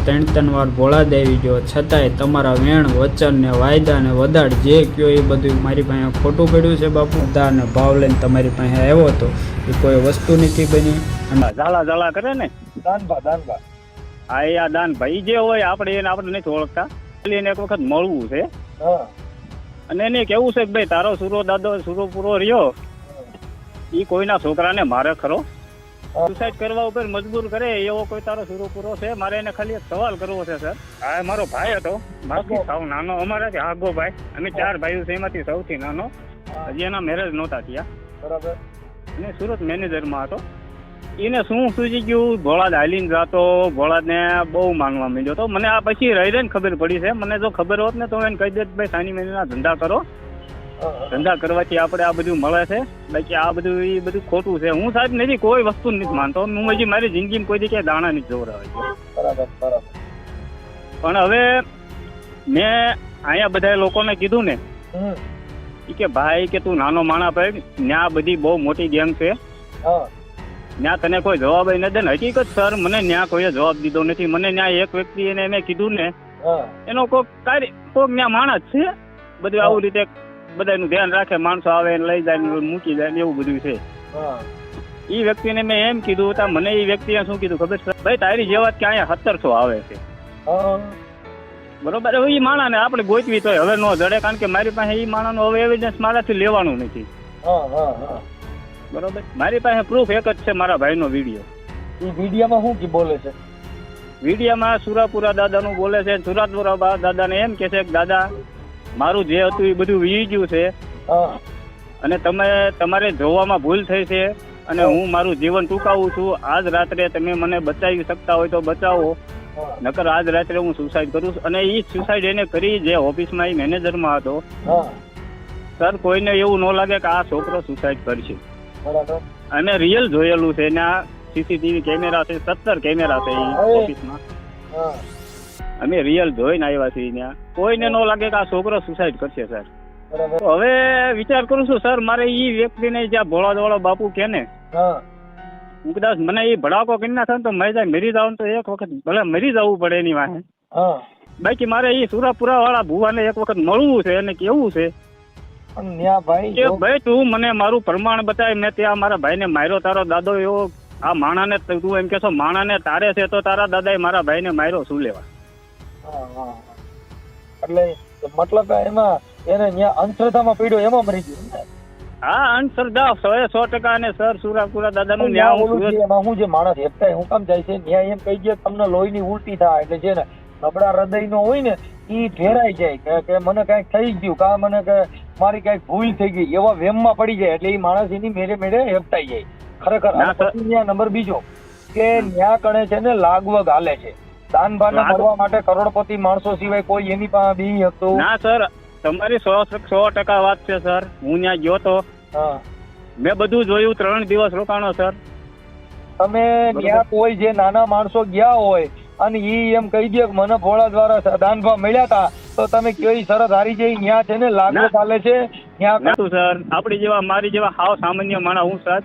ત્રણ વાર ભોળા દેવી ગયો, છતાંય તમારા વેણ વચન ને વાયદા ને વદાડ જે કયો એ બધું મારી પાસે ખોટું પડ્યું છે બાપુ. બધાને ભાવ લઈને તમારી પાસે આવ્યો હતો એ કોઈ વસ્તુ નથી બની. ઝાલા ઝાલા કરે ને દાનભા હા એ આ દાન ભાઈ જે હોય આપણે નથી ઓળખતા, એને એક વખત મળવું છે અને એને કેવું છે કે ભાઈ તારો સુરો દાદો સુરો પૂરો રહ્યો એ કોઈના છોકરાને મારે ખરો સુસાઇડ કરવા ઉપર મજબૂર કરે એવો કોઈ તારો સુરો પૂરો છે? મારે એને ખાલી એક સવાલ કરવો છે સર. હા મારો ભાઈ હતો, મારાથી સાવ નાનો, અમારાથી આગો ભાઈ, અમે 4 ભાઈઓ છે એમાંથી સૌથી નાનો. હજી એના મેરેજ નહોતા થયા બરાબર. અને સુરત મેનેજરમાં હતો. એને શું સૂચી ગયું, ભોળાદ હાલીને જતો, ભોળાદને બહુ માનવા માંડ્યો તો. મને આ પછી રહીને ખબર પડી છે. મને જો ખબર હોત ને તો એને કહી દે ભાઈ સાની મહિનાના ધંધા કરો, ધંધા કરવાથી આપણે આ બધું મળે છે, બાકી આ બધું એ બધું ખોટું છે. હું સાહેબ નથી કોઈ વસ્તુ નથી માનતો. હું હજી મારી જિંદગીમાં કોઈ જગ્યાએ દાણા નથી જોવડાવ્યો. પણ હવે મેં અહીંયા બધા લોકોને કીધું ને કે ભાઈ કે તું નાનો માણા પડ, ત્યાં બધી બહુ મોટી ગેંગ છે, ત્યાં તને કોઈ જવાબ ન દે ને. હકીકત સર મને ત્યાં કોઈએ જવાબ દીધો નથી. મને ત્યાં એક વ્યક્તિ એને મેં કીધું ને એનો કોઈક ત્યાં માણસ છે, બધું આવું રીતે બધાનું ધ્યાન રાખે, માણસો આવે લઈ જાય મૂકી જાય એવું બધું છે. એ વ્યક્તિને મેં એમ કીધું તા મને એ વ્યક્તિએ શું કીધું ખબર છે ભાઈ, તારી જેવા કે અહીંયા 1700 આવે છે બરોબર. હવે એ માણાને આપણે ગોતવી તો હવે ન જડે, કારણ કે મારી પાસે એ માણાનો હવે એવિડન્સ મારાથી લેવાનું નથી બરોબર. મારી પાસે પ્રૂફ એક જ છે, મારા ભાઈનો વિડીયો. એ વિડીયોમાં શું બોલે છે? વિડીયોમાં સુરાપુરા દાદાનું બોલે છે. સુરાપુરા દાદાને એમ કે છે કે દાદા મારું જે હતું એ બધું વી ગયું છે અને તમારે જોવામાં ભૂલ થઈ છે અને હું મારું જીવન ટૂંકાવું છું. આજ રાત્રે તમે મને બચાવી શકતા હોય તો બચાવો, નકર આજ રાત્રે હું સુસાઇડ કરું છું. અને એ સુસાઇડ એને કરી જે ઓફિસમાં એ મેનેજરમાં હતો. સર કોઈને એવું ન લાગે કે આ છોકરો સુસાઇડ કરશે. અમે રિયલ જોયેલું છે, એના સીસીટીવી કેમેરા છે, 17 કેમેરા છે એ ઓફિસમાં. અમે રિયલ જોઈને આવ્યા છીએ. ત્યાં કોઈને ન લાગે કે આ છોકરો સુસાઇડ કરશે સર. તો હવે વિચાર કરું છું સર, મારે એ વ્યક્તિને જ્યાં ભોળાદવાળો બાપુ કે ને હું કદાચ મને એ ભડાકો કરી નાખે ને તો મેં જાય મરી જાવ તો એક વખત ભલે મરી જવું પડે એની વાહે. બાકી મારે એ સુરાપુરા વાળા ભુવાને એક વખત મળવું છે અને કેવું છે કે ભાઈ તું મને મારું પ્રમાણ બતાય. મેં ત્યાં મારા ભાઈને માર્યો, તારો દાદો એવો આ માણાને તું એમ કેશો માણાને તારે છે તો તારા દાદાએ મારા ભાઈને માર્યો શું લેવા? એટલે મતલબ એમાં એને અંધશ્રદ્ધામાં પીડ્યો એમાં મરી ગયો. હા અંધશ્રદ્ધા 100% અને સર સુરાપુરા દાદાનું એમાં હું જે માણસ હેપતાય હું કામ જાય છે ત્યાં એમ કહી દે તમને લોહીની ઉલટી થાય એટલે છે ને નબળા હૃદયનો હોય ને ઈ ફેરાઈ જાય કે મને કઈક થઈ ગયું, કા મને કે મારી કઈક ભૂલ થઈ ગઈ, એવા વેમમાં પડી જાય એટલે એ માણસ એની મેળે હેપતાઈ જાય. ખરેખર નંબર બીજો કે ન્યા કણે છે ને લાગવગ હાલે છે. દાનભાને મળવા માટે કરોડપતિ માણસો સિવાય કોઈ એની પાસે બી હતું ના સર. તમારી 100% વાત છે સર. હું ત્યાં ગયો તો મેં બધું જોયું, 3 દિવસ રોકાણો સર. તમે ત્યાં કોઈ જે નાના માણસો ગયા હોય અને ઈ એમ કહી દે મને ભોળા દ્વારા દાનભા મળ્યા હતા તો તમે કઈ શરત હારી જઈ? ત્યાં છે ને લાગુ ચાલે છે ત્યાં સર. આપડી જેવા મારી જેવા હાવ સામાન્ય માણસ હું સર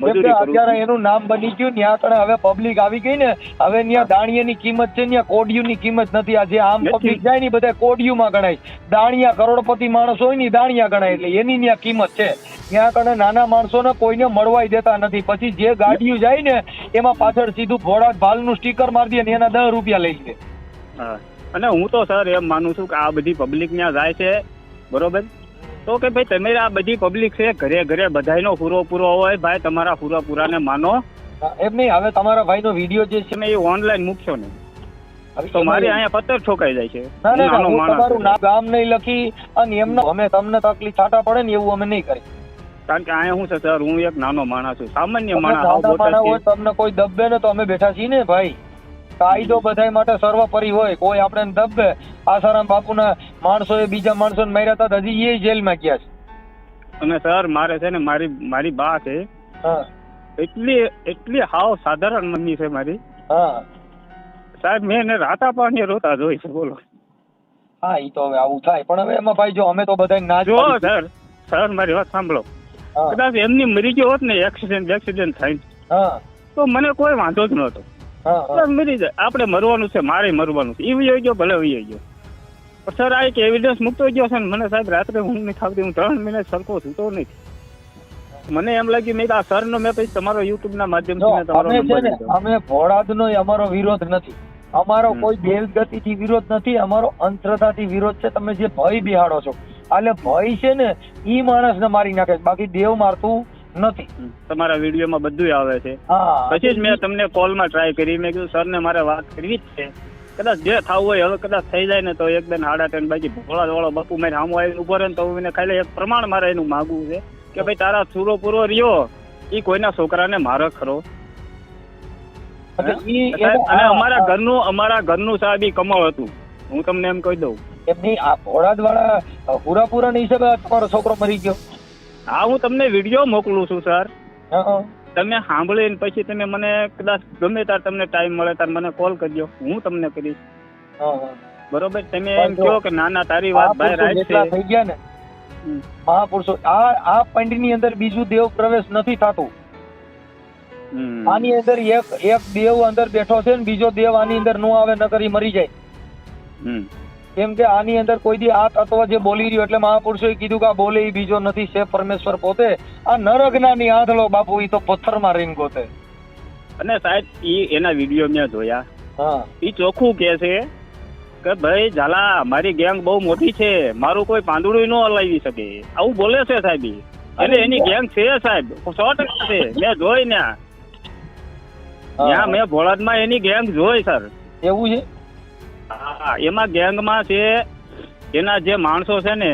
અત્યારે એનું નામ બની ગયું. ત્યાં કણે હવે પબ્લિક આવી ગઈ ને, હવે ત્યાં દાણિયાની કિંમત છે, ત્યાં કોડિયુની કિંમત નથી. આ જે આમ પબ્લિક જાય ને બધા કોડિયુમાં ગણાય. દાણિયા કરોડપતિ માણસ હોય ને દાણિયા ગણાય એટલે એની ત્યાં કિંમત છે. ત્યાં કણે નાના માણસોને કોઈને મળવાય દેતા નથી. પછી જે ગાડીઓ જાય ને એમાં પાછળ સીધું ભોળા ભાલનું સ્ટીકર મારી દે ને એના 10 રૂપિયા લઈ લે. અને હું તો સર એમ માનું છું કે આ બધી પબ્લિક ત્યાં જાય છે બરોબર, તો કે ભાઈ તમે આ બધી પબ્લિક છે ઘરે ઘરે બધાનો પૂરો હોય ભાઈ, તમારા પૂરાને માનો. એમ નહીં, હવે તમારા ભાઈનો વિડીયો જે છે એ ઓનલાઈન મૂકશો ને તો મારે અહીંયા પત્તર ઠોકાઈ જાય છે. તમારું ગામ નહીં લખી અને એમને અમે તમને તકલીફ છાટા પડે ને એવું અમે નહીં કરી. કારણ કે અહીંયા શું છે સર, હું એક નાનો માણસ છું, સામાન્ય માણસ. તમને કોઈ દબે ને તો અમે બેઠા છીએ ને ભાઈ. કાયદો બધા માટે સર્વોપરી હોય, કોઈ આપણે દબે. આસારામ બાપુના માણસોએ બીજા માણસોને માર્યા હતા હજી એ જેલમાં ગયા છે. અને સર મારે છે ને મારી બા છે, એટલી હાવ સાધારણ મમ્મી છે મારી. સાહેબ મેં એને રાતા પાણી રોતા જોઈ છે બોલો. હા ઈ તો હવે આવું થાય, પણ હવે એમાં ભાઈ જો અમે તો બધા ના જો સર મારી વાત સાંભળો. કદાચ એમની મરી ગયો હોત ને એક્સિડન્ટ થાય તો મને કોઈ વાંધો જ નહોતો. હા, હા. બસ મરી જાય. આપણે મરવાનું છે, મારે મરવાનું છે. એ વયો ગયો, ભલે વયો ગયો. પણ સર આ એક એવિડન્સ મૂકતો ગયો છે ને મને સાહેબ રાત્રે ઊંઘ નથી આવતી. હું 3 મહિના સરખો સૂતો નથી. મને એમ લાગ્યું મેં આ સરનો મેં પછી તમારો યુટ્યુબ ના માધ્યમથી મેં તમારો અમે છે નંબર ને લીધો. અમે ભોળાદનો અમારો વિરોધ નથી, અમારો કોઈ દેવગતિથી વિરોધ નથી, અમારો અંધશ્રદ્ધાથી વિરોધ છે. તમે જે ભય બિહાડો છો, એટલે ભય છે ને ઈ માણસને મારી નાખે છે, બાકી દેવ મારતું નથી. તમારા વિડીયોમાં બધું આવે છે. હા, પછી જ મેં તમને કોલમાં ટ્રાય કરી. મેં કીધું સરને મારે વાત કરવી જ છે. કદાચ જે થવું હોય હવે કદાચ થઈ જાય ને તો 1-10 બાકી ભોળા વાળો બાપુ મારે સામો આવીને ઉભો રહે ને તો એને ખાલી એક પ્રમાણ મારે એનું માગવું છે કે ભાઈ તારા સુરો પૂરો રહ્યો એ કોઈના છોકરાને મારે ખરો. એટલે ઈ અને અમારા ઘરનું સાહેબ ઈ કમાવ હતું. હું તમને એમ કહી દઉં એમની આ ભોળાદ વાળા પૂરા ની હિસાબે તમારો છોકરો મરી ગયો. હા, હું તમને વિડીયો મોકલું છું સર. હા, તમે સાંભળીને પછી તમે મને કદાચ ગમે ત્યારે તમને ટાઈમ મળે ત્યારે મને કોલ કરજો, હું તમને કરીશ. હા, હા. બરોબર? તમે એમ કહો કે ના ના તારી વાત ભાઈ રાઈટ જેટલા છે. થઈ ગયા ને મહાપુરુષો, આ પંડની અંદર બીજું દેવ પ્રવેશ નથી થતું. આની અંદર એક દેવ અંદર બેઠો છે ને બીજો દેવ આની અંદર નો આવે નકર ઈ મરી જાય. કેમ કે આની અંદર કોઈ દી આ તત્વ જે બોલી રહ્યો એટલે મહાપુરુષોએ કીધું કે આ બોલે ઈ બીજો નથી, છે પરમેશ્વર પોતે. આ નરજ્ઞાની આંધળો બાપુ, ઈ તો પથ્થરમાં રહીને ગોતે. અને સાહેબ એના વિડીયો મેં જોયા. હા, ઈ ચોખ્ખું કે છે કે ભાઈ ઝાલા મારી ગેંગ બહુ મોટી છે, મારું કોઈ પાંદડું ન હલાવી શકે, આવું બોલે છે સાહેબ. એટલે એની ગેંગ છે સાહેબ, 100% છે. મેં જોઈ ને ત્યાં મેં ભોળાદમાં એની ગેંગ જોઈ સર. એવું છે? હા, એમાં ગેંગમાં છે એના જે માણસો છે ને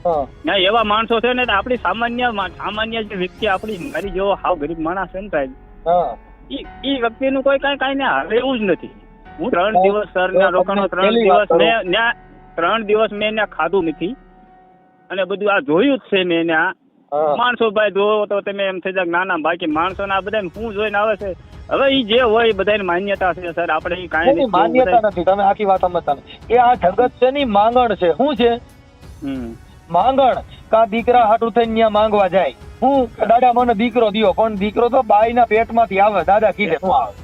ત્યાં એવા માણસો છે ને આપણી સામાન્ય જે વ્યક્તિ આપણી મારી જેવો હાવ ગરીબ માણસ છે ને સાહેબ, ઈ વ્યક્તિનું કોઈ કઈ ને હાલે એવું જ નથી. હું 3 દિવસ સર ના રોકાણો, 3 દિવસ મેં ત્યાં ખાધું નથી અને બધું આ જોયું જ છે મેં ત્યાં. માણસો ભાઈ જોવો તો તમે એમ થઈ જાય નાના, બાકી માણસો ના બધા શું જોઈને આવે છે. હવે ઈ જે હોય બધાની માન્યતા છે સર, આપણે ઈ કાંઈ માન્યતા નથી. તમે આખી વાત સમજતા નથી. એ આ જગત છે ની માંગણ છે. શું છે માંગણ? કા દીકરા હાટું થઈને ત્યાં માંગવા જાય. હું દાદા મને દીકરો દિયો, પણ દીકરો તો બાઈ ના પેટમાંથી આવે. દાદા કીધે શું આવે?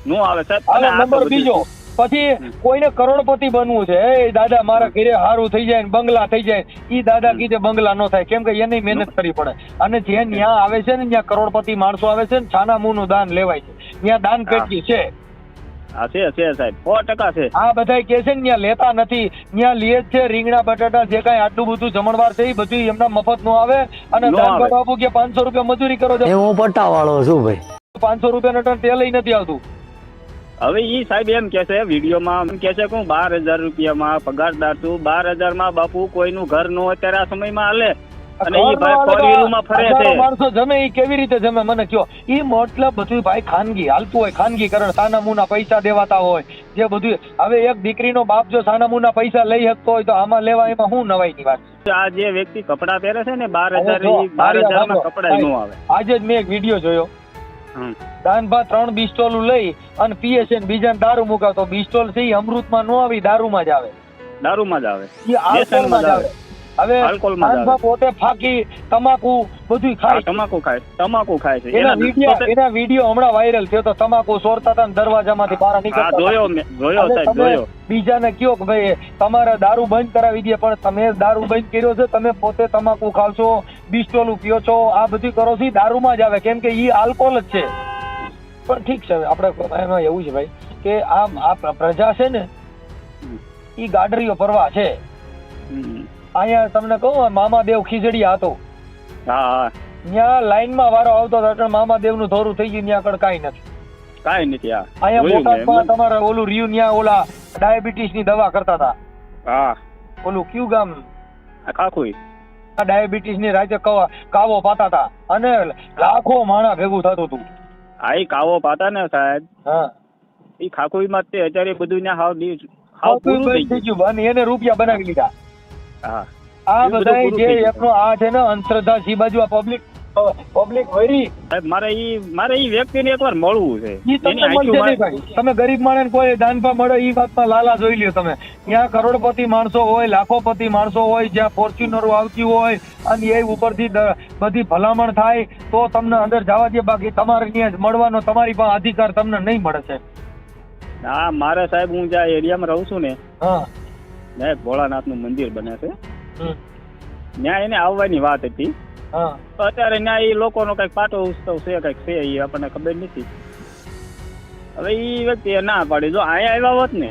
નો આવે સાહેબ. નંબર બીજો, પછી કોઈને કરોડપતિ બનવું છે, એ દાદા મારા ઘરે હારું થઈ જાય, બંગલા થઈ જાય. ઈ દાદા કીધે બંગલા નો થાય, કેમ કે એની મહેનત કરવી પડે. અને જે ત્યાં આવે છે ને, ત્યાં કરોડપતિ માણસો આવે છે ને, છાના મું નું દાન લેવાય છે. ત્યાં દાન પેટી છે. હા છે સાહેબ, 100% છે. આ બધા કે છે ને ત્યાં લેતા નથી, ત્યાં લે જ છે. રીંગણા બટાટા જે કઈ આટલું બધું જમણવાર છે એ બધું એમના મફત નો આવે. અને દાનભા બાપુ કે 500 રૂપિયા મજૂરી કરો છો. હું પટ્ટા વાળો છું ભાઈ, 500 રૂપિયા ટન તેલ નથી આવતું. હવે ઈ સાહેબ એમ કે છે વિડીયોમાં, એમ કે છે કે હું 12,000 રૂપિયામાં પગારદાર છું. 12,000 માં બાપુ કોઈનું ઘર નો અત્યારે આ સમયમાં હાલે. અને ઈ ભાઈ ફોર વ્હીલમાં ફરે છે. માણસો જમે ઈ કેવી રીતે જમે મને કયો? ઈ મતલબ બધું ભાઈ ખાનગી હાલતું હોય, ખાનગીકરણ. સાના મુના પૈસા દેવાતા હોય જે બધું. હવે એક દીકરીનો બાપ જો સાના મુના પૈસા લઈ શકતો હોય તો આમાં લેવા એમાં શું નવાઈ ની વાત? આ જે વ્યક્તિ કપડા પહેરે છે ને 12,000 માં કપડા નો આવે. આજે જ મેં એક વિડીયો જોયો. દાનભા 3 બિસ્ટોલું લઈ અને પીએ છે, બીજાને દારૂ મુકાવતો. બિસ્ટોલ છે ઈ અમૃતમાં નો આવી, દારૂમાં જ આવે. દારૂમાં જ આવે, ઈ આલ્કોહોલમાં જ આવે. હવે દાનભા પોતે ફાકી તમાકુ બધું ખાય, તમાકુ ખાય છે. એના વિડીયો હમણાં વાયરલ થયો તો તમાકુ સોરતા હતા ને દરવાજામાંથી બહાર નીકળતા. જોયો. બીજાને કયો કે ભાઈ તમારે દારૂ બંધ કરાવી દે, પણ તમે દારૂ બંધ કર્યો છે, તમે પોતે તમાકુ ખાવ છો, બિસ્ટોલું પીઓ છો, આ બધું કરો છો, દારૂમાં જ આવે. કેમ કે ઈ આલ્કોહોલ જ છે. પણ ઠીક છે, આપણે એમાં એવું છે ભાઈ કે આ પ્રજા છે ને ઈ ગાડરીઓ પરવા છે. અહીંયા તમને કહું, મામાદેવ ખીજડી હતો, ત્યાં લાઈનમાં વારો આવતો હતો, મામાદેવ નું ધોરું થઈ ગયું, ત્યાં આગળ કાંઈ નથી. અહીંયા બોટાદમાં તમારે ઓલું રહ્યું, ત્યાં ઓલા ડાયાબિટીસ ની દવા કરતા હતા. ઓલું કયું ગામ? ખાખુઈ. ડાયાબિટીસ ની રાતે કાવો પાતા હતા અને લાખો માણા ભેગું થતું હતું. આ કાવો પાતા ને સાહેબ, ઈ ખાખુઈ માં તે અત્યારે બધું હાવ પૂરું થઈ ગયું અને એને રૂપિયા બનાવી લીધા. આ બધા જે એકનો આ છે ને અંધશ્રદ્ધા સી બાજુ આ પબ્લિક વરી. મારે ઈ વ્યક્તિને એકવાર મળવું છે. ઈ તમને મળશે નહીં ભાઈ. તમે ગરીબ માણસ કોઈ દાનભા મળે ઈ વાતમાં લાલા જોઈ લ્યો તમે. ત્યાં કરોડપતિ માણસો હોય, લાખોપતિ માણસો હોય, જ્યાં ફોર્ચ્યુનરો આવતી હોય અને એ ઉપરથી બધી ભલામણ થાય તો તમને અંદર જવા દે. બાકી તમારે ત્યાં મળવાનો તમારી પાસે અધિકાર તમને નહીં મળે છે. હા મારે સાહેબ હું જ્યાં એરિયામાં રહું છું ને હા ત્યાં એક ભોળાનાથનું મંદિર બને છે. હમ. ત્યાં એને આવવાની વાત હતી. હા અત્યારે ત્યાં એ લોકોનો કઈક પાટો ઉત્સવ છે કઈક છે એ આપણને ખબર નથી. હવે એ વ્યક્તિએ ના પાડી. જો અહીંયા આવ્યા હોત ને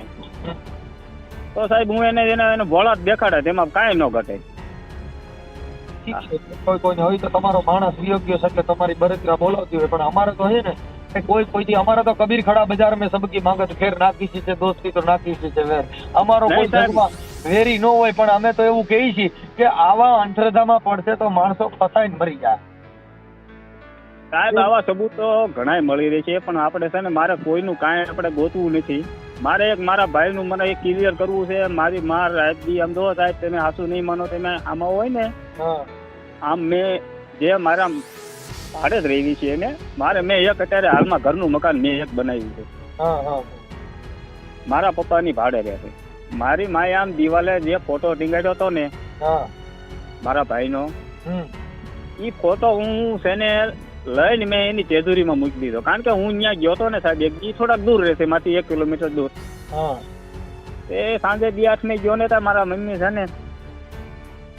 તો સાહેબ હું એને ભોળા જ દેખાડે તેમાં કાંઈ ન ઘટે. ઠીક છે. કોઈને હોય તો તમારો માણસ યોગ્ય છે એટલે તમારી બળતરા બોલાવતી હોય, પણ અમારે તો છે ને કે કોઈથી અમારે તો કબીર ખડા બજાર મેં સબકી માંગત ફેર નાખી છે દોસ્તી તો નાખી છે વેર. અમારો કોઈ નહીં સાહેબ. જગમાં વેરી ન હોય, પણ અમે તો એવું કહીએ છીએ કે આવા અંધશ્રદ્ધામાં પડશે તો માણસો ફસાઈને મરી જાય. સાહેબ આવા સબૂત તો ઘણાય મળી રહે છે, પણ આપણે છે ને મારે કોઈનું કાંઈ આપણે ગોતવું નથી. મારે એક મારા ભાઈનું મને એક ક્લિયર કરવું છે. મારી માર રાજજી આમ જો સાહેબ તમે હાસુ નહીં માનો, તમે આમાં હોય ને હા આમ મેં જે મારા ભાડે જ રહેવી છે એને મેં એક અત્યારે હાલમાં ઘરનું મકાન મેં એક બનાવ્યું છે. હા હા મારા પપ્પાની ભાડે રહે છે. મારી માએ આમ દિવાલે જે ફોટો ટીંગાડ્યો હતો ને હા મારા ભાઈનો, હમ એ ફોટો હું છે ને લઈને મેં એની તેજુરીમાં મૂકી દીધો. કારણ કે હું ત્યાં ગયો હતો ને સાહેબ એ થોડાક દૂર રહેશે માંથી 1 કિલોમીટર દૂર. હા એ સાંજે 8 ને ગયો ને ત્યાં મારા મમ્મી છે ને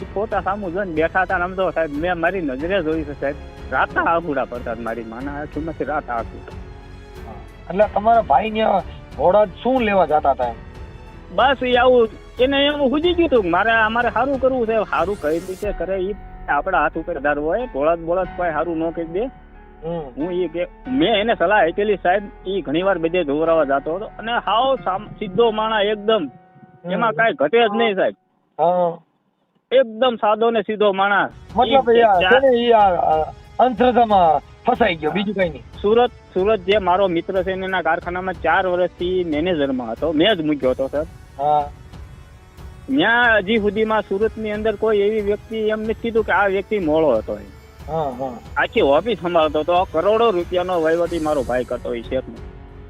એ ફોટા સામું જોઈને બેઠા હતા. આમ તો સાહેબ મેં મારી નજરે જોઈ છે સાહેબ, રાતા આંખુડા પડતા મારી માના આંખીમાંથી રાતા આંખું. એટલે તમારા ભાઈ ને ઘોડા શું લેવા જતા હતા? બસ એ આવું એને એવું સુજી ગયું હતું મારે અમારે સારું કરવું છે. સારું કઈ રીતે કરે એ આપણા હાથ ઉપર આધાર હોય. બોળદ કોઈ સારું ન કહી દે. હું એ કે મેં એને સલાહ આપેલી સાહેબ. એ ઘણી વાર બધે દોરાવા જતો હતો અને હાવ સીધો માણા એકદમ, એમાં કાંઈ ઘટે જ નહીં સાહેબ. હા એકદમ સાદો ને સીધો માણસ. મતલબ અંધશ્રદ્ધામાં ફસાઈ ગયો, બીજું કઈ નહીં. સુરત જે મારો મિત્ર છે એના કારખાનામાં 4 વર્ષથી મેનેજરમાં હતો. મેં જ મૂક્યો હતો સર. હા ત્યાં હજી સુધીમાં સુરતની અંદર કોઈ એવી વ્યક્તિ એમ નથી કીધું કે આ વ્યક્તિ મોળો હતો. હા હા આખી ઓફિસ સંભાળતો હતો. કરોડો રૂપિયાનો વહીવટી મારો ભાઈ કરતો એ શેઠનો.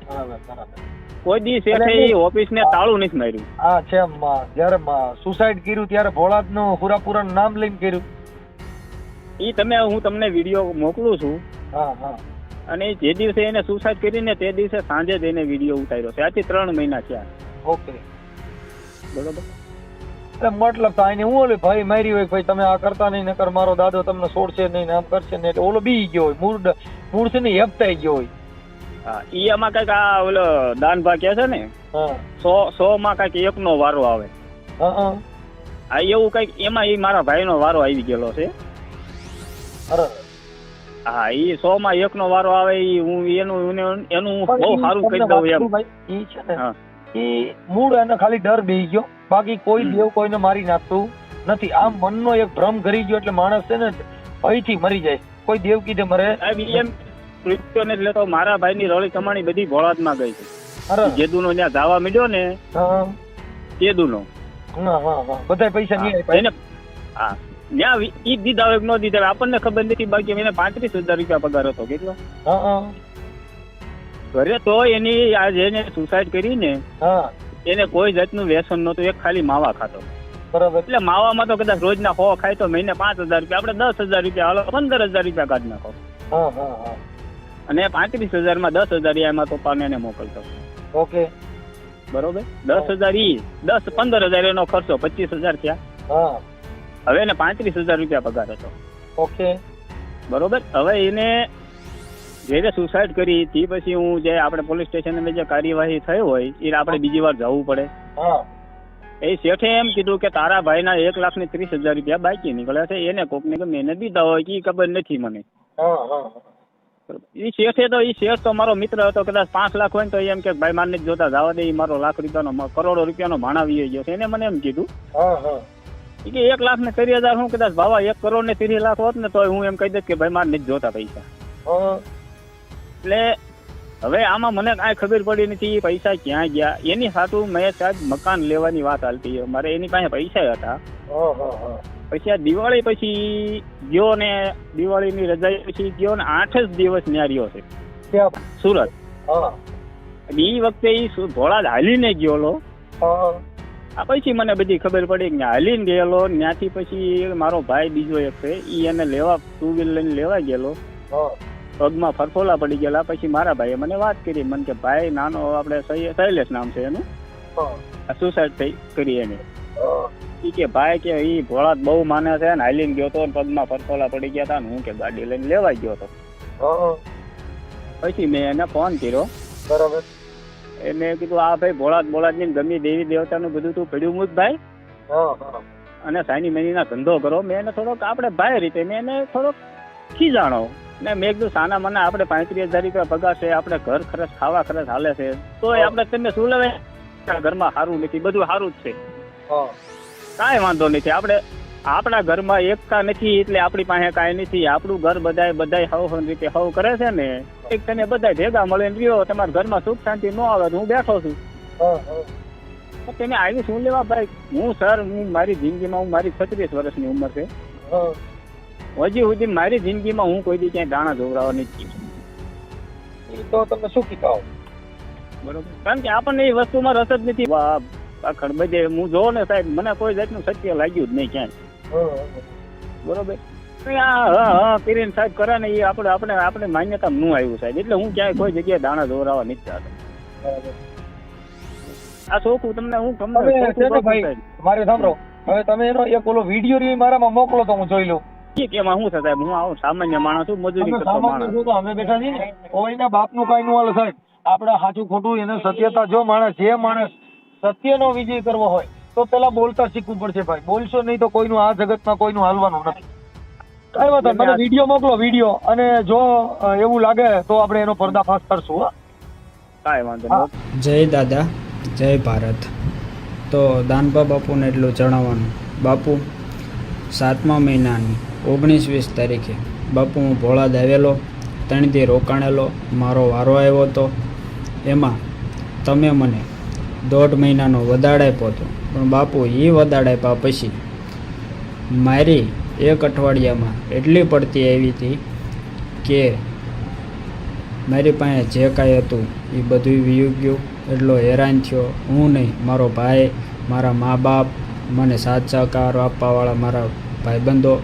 બરાબર બરાબર. કોઈ દી શેઠે એ ઓફિસને તાળું નથી માર્યું. હા છે. જયારે સુસાઇડ કર્યું ત્યારે ભોળાદનું પૂરા નામ લઈને કર્યું. એ હું તમને વિડીયો મોકલું છું. હા હા અને જે દિવસે એને સુસાઇડ કરીને તે દિવસે સાંજે જ એને વિડીયો ઉતાર્યો છે. આથી 3 મહિના થયા. ઓકે બરોબર. મતલબ તો આને હું ઓલે ભાઈ મારી હોય ભાઈ તમે આ કરતા નહીં, નકર મારો દાદો તમને છોડશે નહીં, આમ કરશે નહીં, એટલે ઓલો બી ગયો હોય, મૂળ છે ને હેપતાઈ ગયો હોય. હા ઈ આમાં કઈક આ ઓલો દાનભા કે છે ને હા 100 માં કઈક 1નો વારો આવે. હા આ એવું કઈક એમાં ઈ મારા ભાઈનો વારો આવી ગયેલો છે. અરે હા ઈ 100 માં 1નો વારો આવે. ઈ હું એનું બહુ સારું કહી દઉં એમ. ઈ છે ને ઈ મૂળ એને ખાલી ડર બેહી ગયો, બાકી કોઈ દેવ કોઈને મારી નાખતું નથી. આમ મનનો એક ભ્રમ કરી ગયો એટલે માણસ છે ને ભયથી મરી જાય. કોઈ દેવ કીધે મરે એમ મૃત્યુ ને એટલે તો મારા ભાઈની રળી કમાણી બધી ભોળાદમાં ગઈ છે. અરે જેદુનો ત્યાં ધાવા મળ્યો ને હા તેદુનો હા હા બધા પૈસા નહીં આપ્યા એને. હા ત્યાં ઈ દીધા હોય કે ન દીધા હોય આપણને ખબર નથી. બાકી એને 35,000 રૂપિયા પગાર હતો. કેટલો? હા હા ઘરે તો એની આ જેને સુસાઇડ કરી ને હા એને કોઈ જાતનું વ્યસન નહોતું. એક ખાલી માવા ખાતો. બરાબર. એટલે માવામાં તો કદાચ રોજના 100 ખાય તો મહિને 5,000 રૂપિયા, આપણે 10,000 રૂપિયા હાલો 15,000 રૂપિયા કાઢી નાખો. હા હા હા અને 35,000 માં 10,000 એમાં પપ્પાને એને મોકલતો. ઓકે બરોબર. 10,000 ઈ 15,000 એનો ખર્ચો 25,000 થયા. હા હવે એને 35,000 રૂપિયા પગાર હતો. ઓકે બરોબર. હવે એને જેને સુસાઇડ કરી તે પછી હું જે આપણે પોલીસ સ્ટેશન જે કાર્યવાહી થઈ હોય એ આપણે બીજી વાર જવું પડે. હા એ શેઠે એમ કીધું કે તારા ભાઈના 1,30,000 રૂપિયા બાકી નીકળ્યા છે. એને કોકને ગમે એને દીધા હોય કે ખબર નથી મને. હા હા એ શેઠે તો શેઠ તો મારો મિત્ર હતો. કદાચ 5 લાખ હોય ને તો એમ કે ભાઈ મારને જ જોતા જવા દે. મારો લાખ રૂપિયાનો કરોડો રૂપિયાનો ભાણા વી ગયો છે. એને મને એમ કીધું હા હા કે 1,30,000 હું કદાચ ભાવા 1 કરોડ ને 30 લાખ હોત ને તો હું એમ કહી દઈશ કે ભાઈ મારને જ જોતા પૈસા. એટલે હવે આમાં મને કાંઈ ખબર પડી નથી પૈસા ક્યાં ગયા. એની સાટું મેં સાહેબ મકાન લેવાની વાત હાલતી. મારે એની પાસે પૈસા હતા. પછી આ દિવાળી પછી ગયો ને દિવાળીની રજા પછી ગયો ને 8 જ દિવસ ત્યાં રહ્યો છે સુરત. એ વખતે એ ભોળાદ હાલીને ગયેલો. આ પછી મને બધી ખબર પડી કે હાલીને ગયેલો. ત્યાંથી પછી મારો ભાઈ બીજો એક છે એ એને લેવા 2 વ્હીલર લઈને લેવા ગયેલો. પગમાં ફરફોલા પડી ગયેલા. પછી મારા ભાઈએ મને વાત કરી, મને કે ભાઈ નાનો આપણે શૈલેષ નામ છે એનું, સુસાઇડ કરી એને. ઈ કે ભાઈ કે ઈ ભોળાત બહુ માને છે ને, હાલીને ગયો તો પગમાં ફરફોલા પડી ગયા હતા ને હું કે ગાડી લઈને લેવાઈ ગયો હતો. પછી મેં એને ફોન કર્યો. બરાબર. એને કીધું આ ભાઈ ભોળાત ની ગમી દેવી દેવતાનું બધું તું પડ્યું મૂક ભાઈ, અને સાની મેનીના ધંધો કરો. મેં એને થોડોક આપણે ભાઈ રીતે મેં એને થોડોક ખીજાણો ને મેં કીધું સાના મને આપણે 35,000 રૂપિયા પગાર છે, આપણે ઘર ખર્ચ ખાવા ખર્ચ હાલે છે, તોય આપણે તમે શું લેવે ઘરમાં સારું નથી, બધું સારું જ છે, કાંઈ વાંધો નથી. આપણે આપણા ઘરમાં એકતા નથી એટલે આપણી પાસે કાંઈ નથી. આપણું ઘર બધાય હવ રીતે હવ કરે છે ને, એક તને બધા ભેગા મળીને રહ્યો, તમારા ઘરમાં સુખ શાંતિ ન આવે તો હું બેઠો છું. તમે આવી શું લેવા ભાઈ? હું સર હું મારી જિંદગીમાં મારી 36 વર્ષની ઉંમર છે, હજી સુધી મારી જિંદગીમાં હું કોઈ દી ક્યાંય દાણા ધોવરાવા નથી. તો તમે શું કીધા? બરોબર, કારણ કે આપણને એ વસ્તુમાં રસ જ નથી. બધે હું જોઉં ને સાહેબ, મને કોઈ જાતનું સત્ય લાગ્યું જ નહીં ક્યાંય. બરોબર, કરીને સાહેબ કરે ને એ આપણે માન્યતા નું આવ્યું સાહેબ, એટલે હું ક્યાંય કોઈ જગ્યાએ દાણા ધોવરાવા નથી ચાહતો. આ છોકરું તમને હું મારે સાંભળો, હવે તમે એનો એક ઓલો વિડીયો મારામાં મોકલો તો હું જોઈ લઉં. એમાં શું છે સાહેબ, હું આવું સામાન્ય માણસ છું, મજૂરી કરતો માણસ. અમે બેઠા છીએ ને, એના બાપનું કઈ નું હાલે સાહેબ. આપણે સાચું ખોટું એને સત્યતા, જો માણસ જે માણસ સત્યનો વિજય કરવો હોય તો પેલા બોલતા શીખવું પડશે ભાઈ. બોલશો નહીં તો કોઈનું આ જગતમાં કોઈનું હાલવાનું નથી. કઈ વાત મને વિડીયો મોકલો, વિડીયો, અને જો એવું લાગે તો આપણે એનો પર્દાફાશ કરશું. કાંઈ વાંધો નહીં. જય દાદા, જય ભારત. તો દાનબા બાપુને એટલું જણાવવાનું, બાપુ 7મા મહિનાની 19-20 તારીખે બાપુ હું ભોળાદ આવેલો, 3 દી રોકાણેલો, મારો વારો આવ્યો હતો. એમાં તમે મને 1.5 મહિનાનો વદાડ આપ્યો હતો, પણ બાપુ એ વદાડ આપ્યા પછી મારી 1 અઠવાડિયામાં એટલી પડતી આવી હતી કે મારી પાસે જે કાંઈ હતું એ બધું વીયું ગયું. એટલો હેરાન થયો, હું નહીં, મારો ભાઈ, મારા મા બાપ, મને સાથ સહકાર આપવાવાળા મારા ભાઈબંધો,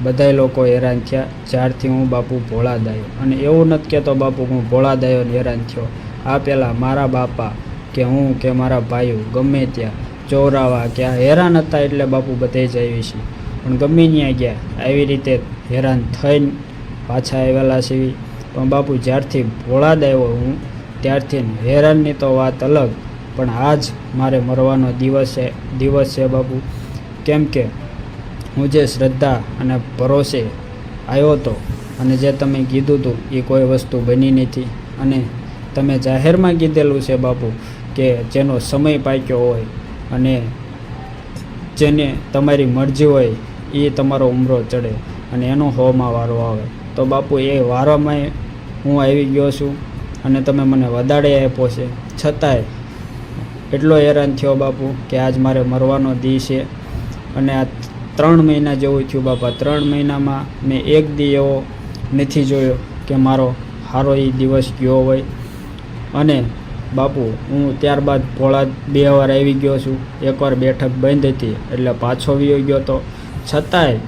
બધા લોકો હેરાન થયા જ્યારથી હું બાપુ ભોળાદ આવ્યો. અને એવું નથી કહેતો બાપુ હું ભોળાદ આવ્યો ને હેરાન થયો. આ પહેલાં મારા બાપા કે હું કે મારા ભાઈઓ ગમે ત્યાં ચોરાવા કે આ હેરાન હતા એટલે બાપુ બધે જ આવી છે, પણ ગમે ત્યાં ગયા આવી રીતે હેરાન થઈને પાછા આવેલા છે. પણ બાપુ જ્યારથી ભોળાદ આવ્યો હું ત્યારથી હેરાનની તો વાત અલગ, પણ આજ મારે મરવાનો દિવસ છે બાપુ. કેમ કે હું જે શ્રદ્ધા અને ભરોસે આવ્યો હતો અને જે તમે કીધું હતું એ કોઈ વસ્તુ બની નથી. અને તમે જાહેરમાં કીધેલું છે બાપુ કે જેનો સમય પાક્યો હોય અને જેને તમારી મરજી હોય એ તમારો ઉમરો ચડે અને એનો 100માં વારો આવે. તો બાપુ એ વારોમાં હું આવી ગયો છું અને તમે મને વદાડે આપ્યો છે, છતાંય એટલો હેરાન થયો બાપુ કે આજ મારે મરવાનો દી છે. અને આ 3 મહિના જેવું થયું બાપા. 3 મહિનામાં મેં એક દી એવો નથી જોયો કે મારો સારો એ દિવસ ગયો હોય. અને બાપુ હું ત્યારબાદ ભોળાદ 2 વાર આવી ગયો છું. એકવાર બેઠક બંધ હતી એટલે પાછો વયો ગયો હતો, છતાંય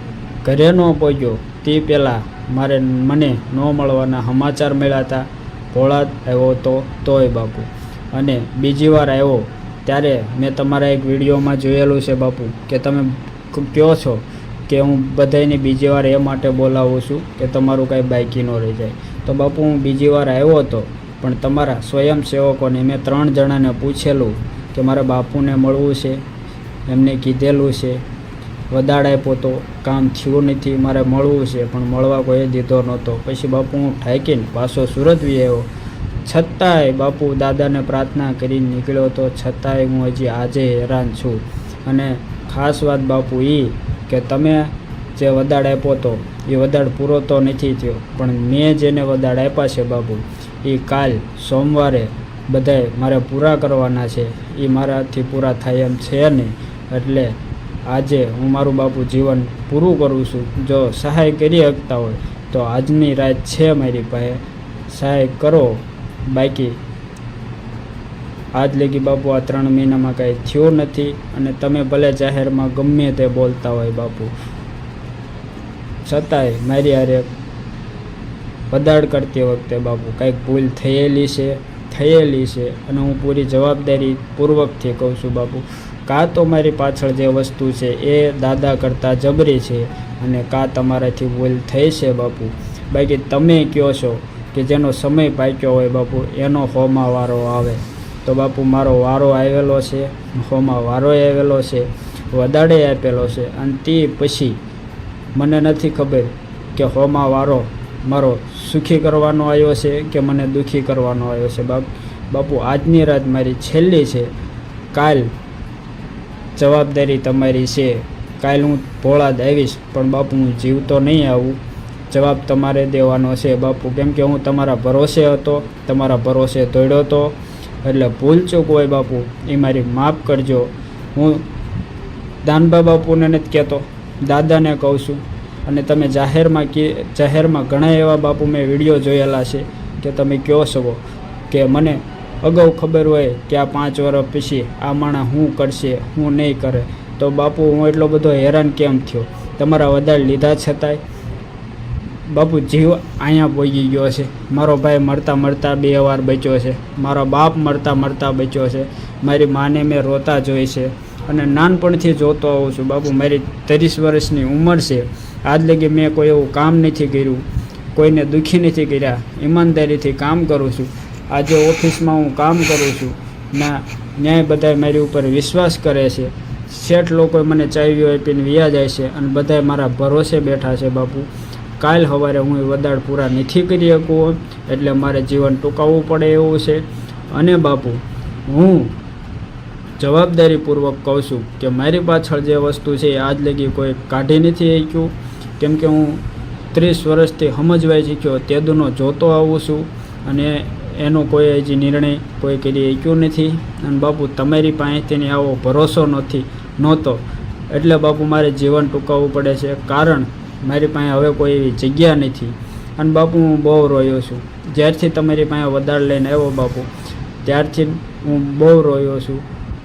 ઘરે ન પહોંચ્યો તે પહેલાં મને ન મળવાના સમાચાર મળ્યા હતા. ભોળાદ આવ્યો હતો તોય બાપુ. અને બીજી વાર આવ્યો ત્યારે મેં તમારા એક વિડીયોમાં જોયેલું છે બાપુ કે તમે કહો છો કે હું બધાને બીજી વાર એ માટે બોલાવું છું કે તમારું કાંઈ બાકી ન રહી જાય. તો બાપુ હું બીજી વાર આવ્યો હતો, પણ તમારા સ્વયંસેવકોને મેં 3 જણાને પૂછેલું કે મારા બાપુને મળવું છે, એમને કીધેલું છે, વદાડ આપ્યો તો કામ થયું નથી, મારે મળવું છે, પણ મળવા કોઈ દીધો નહોતો. પછી બાપુ હું ઠાકીને પાછો સુરત વી આવ્યો, છતાંય બાપુ દાદાને પ્રાર્થના કરીને નીકળ્યો હતો, છતાંય હું હજી આજે હેરાન છું. અને ખાસ વાત બાપુ એ કે તમે જે વદાડ આપ્યો હતો એ વદાડ પૂરો તો નથી થયો, પણ મેં જેને વદાડ આપ્યા છે બાપુ એ કાલ સોમવારે બધાય મારે પૂરા કરવાના છે. એ મારાથી પૂરા થાય એમ છે નહીં, એટલે આજે હું મારું બાપુ જીવન પૂરું કરું છું. જો સહાય કરી શકતા હોય તો આજની રાત છે મારી પાસે, સહાય કરો. બાકી આજ લગી બાપુ આ 3 મહિનામાં કાંઈ થયું નથી. અને તમે ભલે જાહેરમાં ગમે તે બોલતા હોય બાપુ, છતાંય મારી હારે વદાડ કરતી વખતે બાપુ કાંઈક ભૂલ થયેલી છે અને હું પૂરી જવાબદારી પૂર્વકથી કહું છું બાપુ, કાં તો મારી પાછળ જે વસ્તુ છે એ દાદા કરતાં જબરી છે અને કાં તમારાથી ભૂલ થઈ છે બાપુ. બાકી તમે કહો છો કે જેનો સમય પાક્યો હોય બાપુ એનો હોમાં વારો આવે, તો બાપુ મારો વારો આવેલો છે, હોમાં વારો આવેલો છે, વદાડે આપેલો છે અને તે પછી મને નથી ખબર કે હોમાં વારો મારો સુખી કરવાનો આવ્યો છે કે મને દુઃખી કરવાનો આવ્યો છે. બાપુ આજની રાત મારી છેલ્લી છે, કાલ જવાબદારી તમારી છે, કાલ હું ભોળાદ આવીશ પણ બાપુ હું જીવતો નહીં આવું, જવાબ તમારે દેવાનો છે બાપુ. કેમ કે હું તમારા ભરોસે હતો, તમારા ભરોસે દોડ્યો હતો, એટલે ભૂલ ચૂક હોય બાપુ એ મારી માફ કરજો. હું દાનબા બાપુને નથી કહેતો, દાદાને કહું છું. અને તમે જાહેરમાં ઘણા એવા બાપુ મેં વિડીયો જોયેલા છે કે તમે કહો શકો કે મને અગાઉ ખબર હોય કે આ 5 વર્ષ પછી આ માણસ શું કરશે શું નહીં કરે, તો બાપુ હું એટલો બધો હેરાન કેમ થયો તમારા વધારે લીધા છતાંય. બાપુ જીવ અહીંયા પહોંચી ગયો છે, મારો ભાઈ મરતા 2 વાર બચ્યો છે, મારો બાપ મરતા બચ્યો છે, મારી માને મેં રોતા જોઈ છે અને નાનપણથી જોતો આવું છું બાપુ. મારી 30 વર્ષની ઉંમર છે, આજ લગી મેં કોઈ એવું કામ નથી કર્યું, કોઈને દુઃખી નથી કર્યા, ઈમાનદારીથી કામ કરું છું. આજે ઓફિસમાં હું કામ કરું છું, ન્યાય બધા મારી ઉપર વિશ્વાસ કરે છે, શેઠ લોકો મને ચાવીઓ આપીને વ્યા જાય છે અને બધા મારા ભરોસે બેઠા છે બાપુ. કાલ સવારે હું વદાડ પૂરા નથી કરી શકું એટલે મારે જીવન ટૂંકાવવું પડે એવું છે. અને બાપુ હું જવાબદારીપૂર્વક કહું છું કે મારી પાછળ જે વસ્તુ છે એ આજ લગી કોઈ કાઢી નથી શક્યું, કેમ કે હું 30 વર્ષથી સમજવાઈ શીખ્યો તેદુનો જોતો આવું છું અને એનો કોઈ હજી નિર્ણય કોઈ કરી શક્યું નથી. અને બાપુ તમારી પાસેથી આવો ભરોસો નહોતો એટલે બાપુ મારે જીવન ટૂંકાવવું પડે છે, કારણ મારી પાસે હવે કોઈ એવી જગ્યા નથી. અને બાપુ હું બહુ રોયો છું, જ્યારથી તમારી પાસે વદાડ લઈને આવ્યો બાપુ ત્યારથી હું બહુ રોયો છું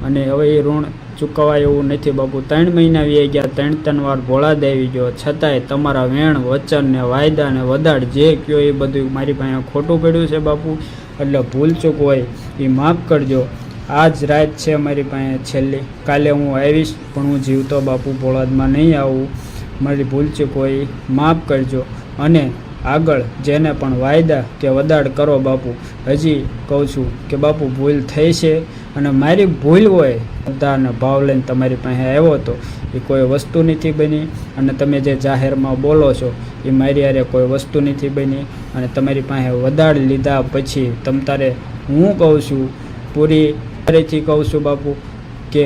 અને હવે એ ઋણ ચૂકવાય એવું નથી બાપુ. 3 મહિના વી ગયા, 3 વાર ભોળાદ આવી ગયો, છતાંય તમારા વેણ વચન ને વાયદા ને વદાડ જે કયો એ બધું મારી પાસે ખોટું પડ્યું છે બાપુ. એટલે ભૂલ ચૂક હોય એ માફ કરજો. આજ રાત છે મારી પાસે છેલ્લી, કાલે હું આવીશ પણ હું જીવતો બાપુ ભોળાદમાં નહીં આવું. મારી ભૂલ ચૂક હોય એ માફ કરજો. અને આગળ જેને પણ વાયદા કે વદાડ કરો બાપુ, હજી કહું છું કે બાપુ ભૂલ થઈ છે અને મારી ભૂલ હોય બધાને ભાવ લઈને તમારી પાસે આવ્યો હતો એ કોઈ વસ્તુ નથી બની. અને તમે જે જાહેરમાં બોલો છો એ મારી હારે કોઈ વસ્તુ નથી બની. અને તમારી પાસે વદાડ લીધા પછી તમ તારે હું કહું છું પૂરી ફરીથી કહું છું બાપુ કે